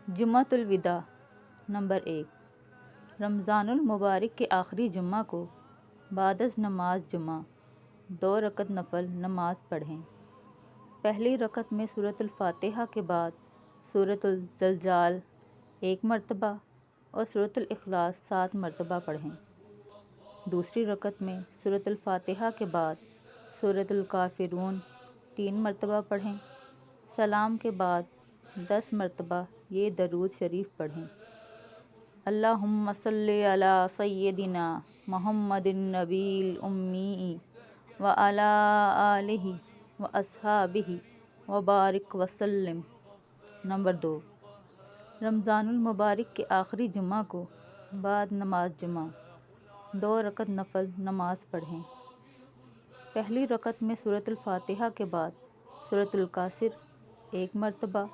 جمعۃ الوداع نمبر 1، رمضان المبارک کے آخری جمعہ کو بعد از نماز جمعہ 2 رکعت نفل نماز پڑھیں۔ پہلی رکعت میں سورۃ الفاتحہ کے بعد سورۃ الزلزال 1 مرتبہ اور سورۃ الاخلاص 7 مرتبہ پڑھیں۔ دوسری رکعت میں سورۃ الفاتحہ کے بعد سورۃ الکافرون 3 مرتبہ پڑھیں۔ سلام کے بعد 10 مرتبہ یہ درود شریف پڑھیں: اللہم صلی علی سیدنا محمد النبی الأمی وعلی آلہ واصحابہ وبارک وسلم۔ نمبر 2، رمضان المبارک کے آخری جمعہ کو بعد نماز جمعہ 2 رکعت نفل نماز پڑھیں۔ پہلی رکعت میں سورۃ الفاتحہ کے بعد سورۃ الکافر 1 مرتبہ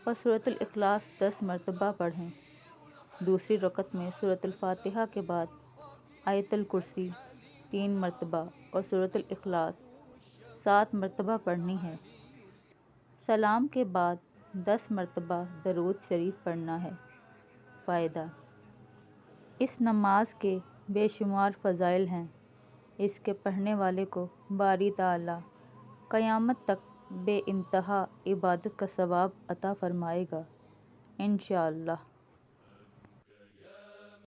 اور سورۃ الاخلاص 10 مرتبہ پڑھیں۔ دوسری رکعت میں سورۃ الفاتحہ کے بعد آیت الکرسی 3 مرتبہ اور سورۃ الاخلاص 7 مرتبہ پڑھنی ہے۔ سلام کے بعد 10 مرتبہ درود شریف پڑھنا ہے۔ فائدہ: اس نماز کے بے شمار فضائل ہیں۔ اس کے پڑھنے والے کو باری تعالیٰ قیامت تک بے انتہا عبادت کا ثواب عطا فرمائے گا، انشاءاللہ۔